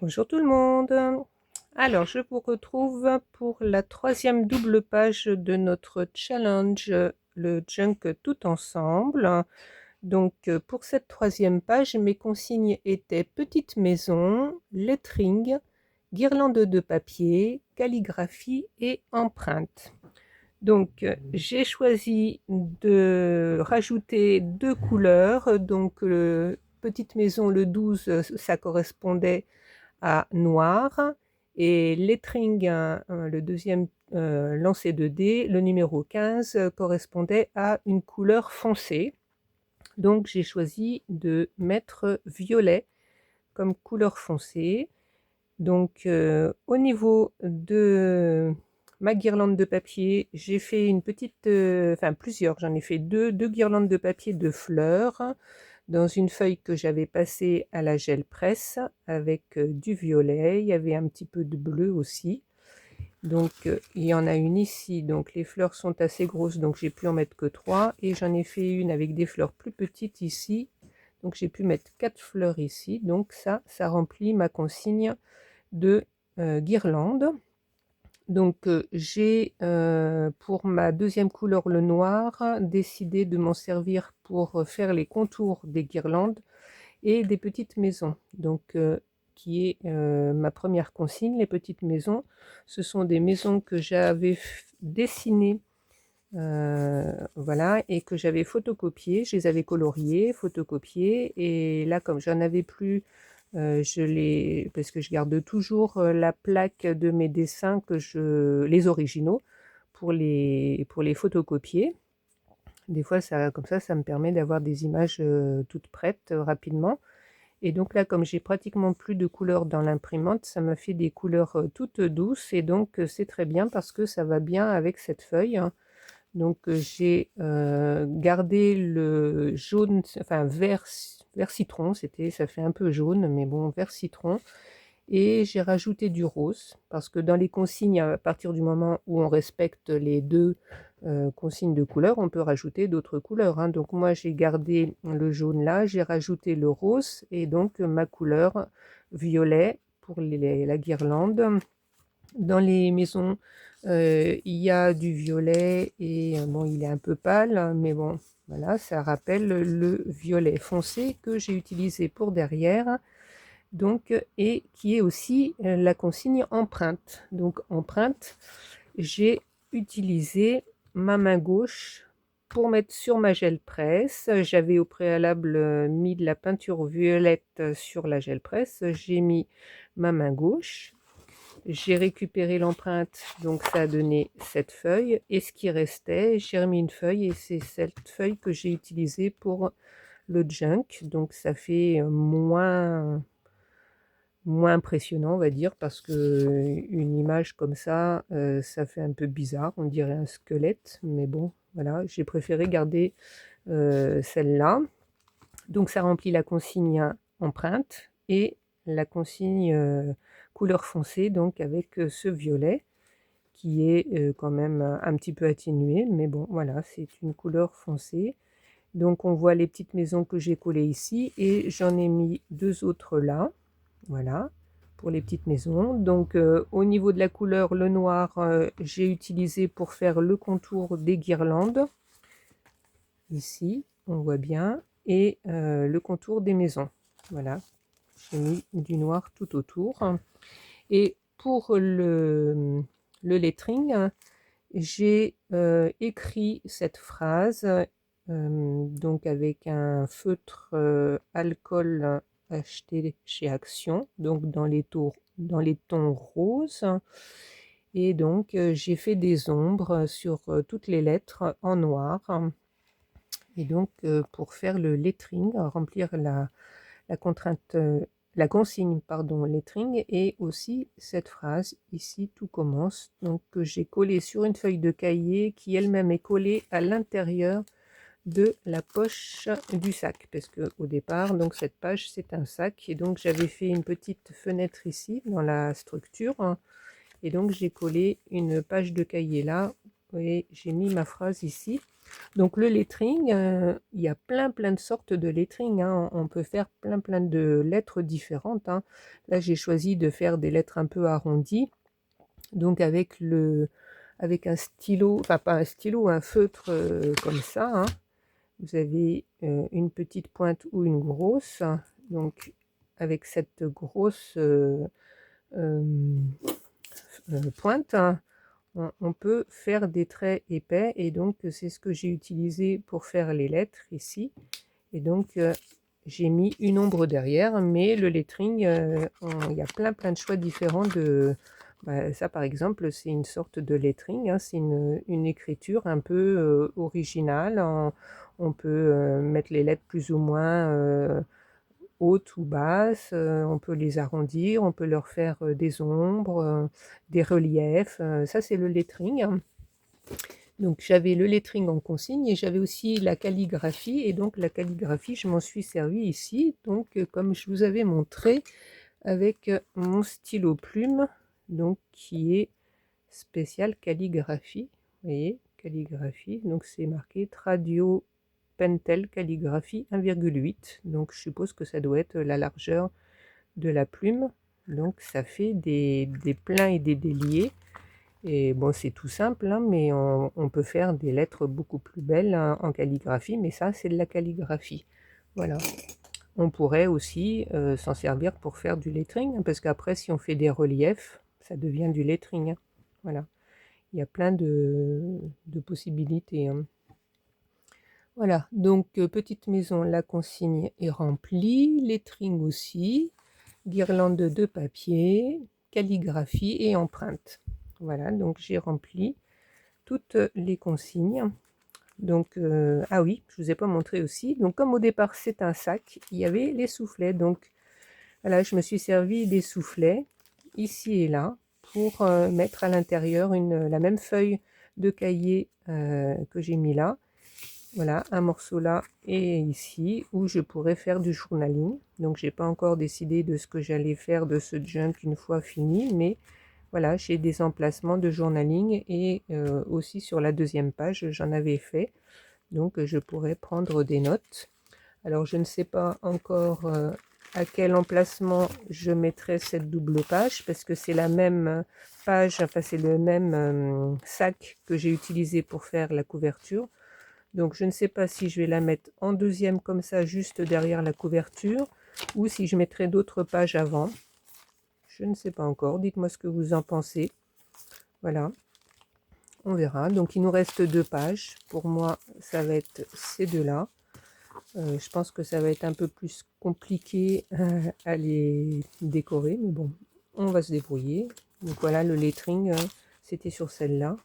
Bonjour tout le monde. Alors, je vous retrouve pour la troisième double page de notre challenge, le junk tout ensemble. Donc, pour cette troisième page, mes consignes étaient petite maison, lettering, guirlande de papier, calligraphie et empreinte. Donc, j'ai choisi de rajouter deux couleurs. Donc, petite maison, le 12, ça correspondait à noir, et lettering, le deuxième lancer de dés, le numéro 15, correspondait à une couleur foncée. Donc j'ai choisi de mettre violet comme couleur foncée. Donc au niveau de ma guirlande de papier, j'ai fait une petite, enfin plusieurs, j'en ai fait deux guirlandes de papier de fleurs dans une feuille que j'avais passée à la gel presse avec du violet. Il y avait un petit peu de bleu aussi. Donc il y en a une ici, donc les fleurs sont assez grosses, donc j'ai pu en mettre que 3, et j'en ai fait une avec des fleurs plus petites ici, donc j'ai pu mettre 4 fleurs ici. Donc ça remplit ma consigne de guirlande. Donc j'ai pour ma deuxième couleur, le noir, décidé de m'en servir pour faire les contours des guirlandes et des petites maisons. Donc qui est ma première consigne. Les petites maisons, ce sont des maisons que j'avais dessinées, voilà, et que j'avais photocopiées. Je les avais coloriées, photocopiées, et là, comme j'en avais plus, parce que je garde toujours la plaque de mes dessins, les originaux, pour les photocopier. Des fois, comme ça me permet d'avoir des images toutes prêtes rapidement. Et donc là, comme j'ai pratiquement plus de couleurs dans l'imprimante, ça m'a fait des couleurs toutes douces, et donc c'est très bien parce que ça va bien avec cette feuille, hein. Donc j'ai gardé le jaune, enfin vert citron, ça fait un peu jaune, mais bon, vert citron. Et j'ai rajouté du rose, parce que dans les consignes, à partir du moment où on respecte les deux consignes de couleur, on peut rajouter d'autres couleurs, hein. Donc moi j'ai gardé le jaune là, j'ai rajouté le rose, et donc ma couleur violet pour la guirlande. Dans les maisons, il y a du violet, et bon, il est un peu pâle, hein, mais bon, voilà, ça rappelle le violet foncé que j'ai utilisé pour derrière. Donc, et qui est aussi la consigne empreinte. Donc empreinte, j'ai utilisé ma main gauche pour mettre sur ma gel presse. J'avais au préalable mis de la peinture violette sur la gel presse. J'ai mis ma main gauche. J'ai récupéré l'empreinte, donc ça a donné cette feuille. Et ce qui restait, j'ai remis une feuille, et c'est cette feuille que j'ai utilisée pour le junk. Donc ça fait moins impressionnant, on va dire, parce que une image comme ça, ça fait un peu bizarre, on dirait un squelette, mais bon, voilà, j'ai préféré garder celle-là. Donc ça remplit la consigne empreinte et la consigne couleur foncée, donc avec ce violet qui est quand même un petit peu atténué, mais bon, voilà, c'est une couleur foncée. Donc on voit les petites maisons que j'ai collées ici, et j'en ai mis deux autres là. Voilà, pour les petites maisons. Donc au niveau de la couleur, le noir, j'ai utilisé pour faire le contour des guirlandes. Ici, on voit bien. Et le contour des maisons. Voilà, j'ai mis du noir tout autour. Et pour le lettering, j'ai écrit cette phrase, donc avec un feutre alcool acheté chez Action, donc dans les tons roses. Et donc j'ai fait des ombres sur toutes les lettres en noir. Et donc pour faire le lettering, remplir la contrainte, la consigne, pardon, lettering, et aussi cette phrase ici, tout commence, donc que j'ai collé sur une feuille de cahier qui elle-même est collée à l'intérieur de la poche du sac, parce que au départ, donc cette page, c'est un sac, et donc j'avais fait une petite fenêtre ici dans la structure, hein, et donc j'ai collé une page de cahier là Vous voyez, j'ai mis ma phrase ici. Donc le lettering, il y a plein de sortes de lettering, hein. On peut faire plein de lettres différentes, hein. Là, j'ai choisi de faire des lettres un peu arrondies. Donc avec un stylo, enfin pas un stylo, un feutre comme ça, hein. Vous avez une petite pointe ou une grosse. Donc avec cette grosse pointe, hein, on peut faire des traits épais, et donc c'est ce que j'ai utilisé pour faire les lettres ici. Et donc j'ai mis une ombre derrière, mais le lettering, il y a plein de choix différents de... ça par exemple, c'est une sorte de lettering, hein. C'est une écriture un peu originale. On peut mettre les lettres plus ou moins hautes ou basses, on peut les arrondir, on peut leur faire des ombres, des reliefs, ça c'est le lettering. Donc j'avais le lettering en consigne et j'avais aussi la calligraphie, et donc la calligraphie je m'en suis servi ici, donc comme je vous avais montré avec mon stylo plume, donc qui est spécial calligraphie. Vous voyez, calligraphie, donc c'est marqué Tradio Pentel calligraphie 1,8, donc je suppose que ça doit être la largeur de la plume. Donc ça fait des pleins et des déliés. Et bon, c'est tout simple, hein, mais on peut faire des lettres beaucoup plus belles, hein, en calligraphie, mais ça, c'est de la calligraphie. Voilà. On pourrait aussi s'en servir pour faire du lettering, hein, parce qu'après, si on fait des reliefs, ça devient du lettering, hein. Voilà. Il y a plein de possibilités, hein. Voilà. Donc, petite maison, la consigne est remplie, lettering aussi, guirlande de papier, calligraphie et empreinte. Voilà, donc j'ai rempli toutes les consignes. Donc, ah oui, je ne vous ai pas montré aussi. Donc, comme au départ c'est un sac, il y avait les soufflets. Donc, voilà, je me suis servi des soufflets ici et là pour mettre à l'intérieur la même feuille de cahier que j'ai mis là. Voilà, un morceau là et ici où je pourrais faire du journaling. Donc, j'ai pas encore décidé de ce que j'allais faire de ce junk une fois fini, mais voilà, j'ai des emplacements de journaling, et aussi sur la deuxième page, j'en avais fait. Donc, je pourrais prendre des notes. Alors, je ne sais pas encore à quel emplacement je mettrai cette double page, parce que c'est la même page, enfin c'est le même sac que j'ai utilisé pour faire la couverture. Donc, je ne sais pas si je vais la mettre en deuxième comme ça, juste derrière la couverture, ou si je mettrai d'autres pages avant. Je ne sais pas encore. Dites-moi ce que vous en pensez. Voilà, on verra. Donc, il nous reste 2 pages. Pour moi, ça va être ces deux-là. Je pense que ça va être un peu plus compliqué à les décorer, mais bon, on va se débrouiller. Donc voilà, le lettering, c'était sur celle-là.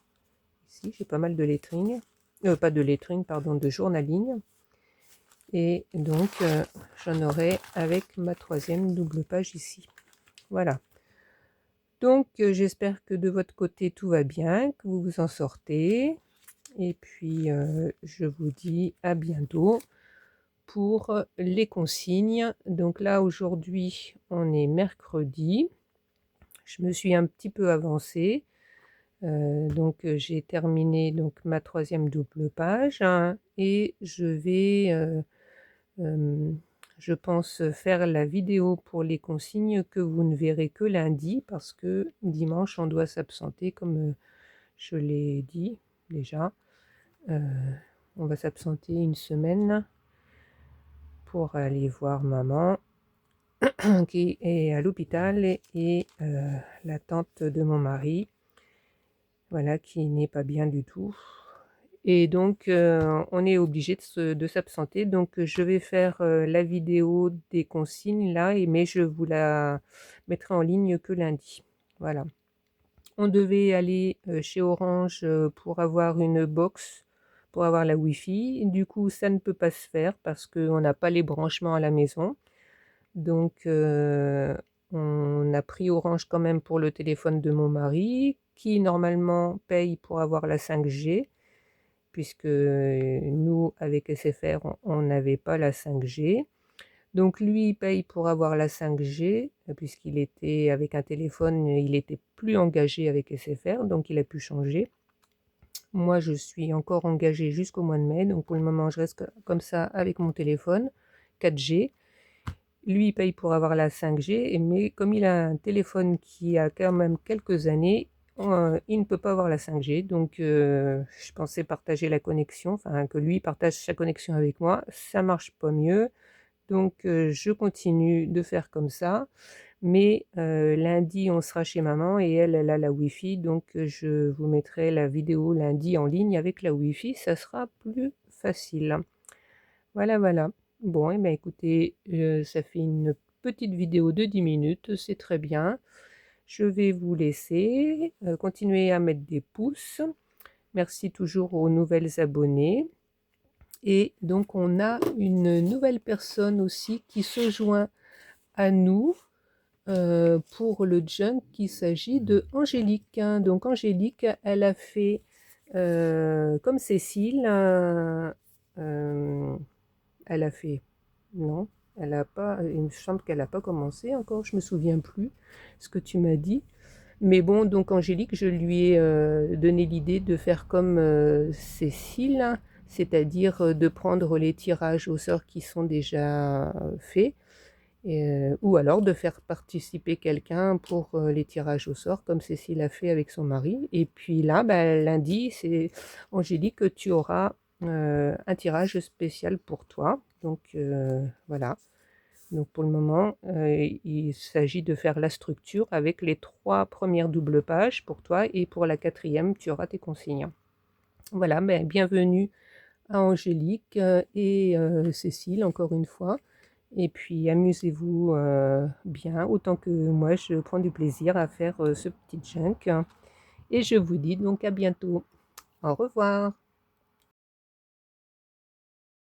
Ici, j'ai pas mal de lettering. Pas de lettering, pardon, de journaling. Et donc, j'en aurai avec ma 3e double page ici. Voilà. Donc, j'espère que de votre côté, tout va bien, que vous vous en sortez. Et puis, je vous dis à bientôt pour les consignes. Donc là, aujourd'hui, on est mercredi. Je me suis un petit peu avancée. Donc, j'ai terminé donc ma 3e double page, hein, et je vais... je pense faire la vidéo pour les consignes que vous ne verrez que lundi, parce que dimanche on doit s'absenter, comme je l'ai dit déjà. On va s'absenter une semaine pour aller voir maman qui est à l'hôpital, et la tante de mon mari, voilà, qui n'est pas bien du tout. Et donc, on est obligé de s'absenter. Donc, je vais faire la vidéo des consignes là, mais je vous la mettrai en ligne que lundi. Voilà. On devait aller chez Orange pour avoir une box, pour avoir la Wi-Fi. Du coup, ça ne peut pas se faire parce qu'on n'a pas les branchements à la maison. Donc, on a pris Orange quand même pour le téléphone de mon mari, qui normalement paye pour avoir la 5G, puisque nous, avec SFR, on n'avait pas la 5G. Donc lui, il paye pour avoir la 5G, puisqu'il était avec un téléphone, il était plus engagé avec SFR, donc il a pu changer. Moi, je suis encore engagée jusqu'au mois de mai, donc pour le moment, je reste comme ça avec mon téléphone 4G. Lui, il paye pour avoir la 5G, mais comme il a un téléphone qui a quand même quelques années, il ne peut pas avoir la 5G. Donc, je pensais partager la connexion, enfin que lui partage sa connexion avec moi. Ça marche pas mieux. Donc, je continue de faire comme ça. Mais lundi, on sera chez maman et elle a la Wi-Fi. Donc, je vous mettrai la vidéo lundi en ligne avec la Wi-Fi. Ça sera plus facile. Voilà, voilà. Bon, et bien écoutez, ça fait une petite vidéo de 10 minutes, c'est très bien. Je vais vous laisser, continuer à mettre des pouces. Merci toujours aux nouvelles abonnées. Et donc, on a une nouvelle personne aussi qui se joint à nous pour le junk. Il s'agit de Angélique, hein. Donc, Angélique, elle a fait, comme Cécile, elle a fait non, elle a pas, il me semble qu'elle n'a pas commencé encore, je me souviens plus ce que tu m'as dit. Mais bon, donc Angélique, je lui ai donné l'idée de faire comme Cécile, c'est-à-dire de prendre les tirages au sort qui sont déjà faits, ou alors de faire participer quelqu'un pour les tirages au sort, comme Cécile a fait avec son mari. Et puis là, ben, lundi, c'est Angélique, tu auras un tirage spécial pour toi. Donc voilà. Donc pour le moment, il s'agit de faire la structure avec les 3 premières doubles pages pour toi et pour la 4e, tu auras tes consignes. Voilà, ben, bienvenue à Angélique et Cécile encore une fois. Et puis amusez-vous bien, autant que moi je prends du plaisir à faire ce petit junk. Et je vous dis donc à bientôt. Au revoir.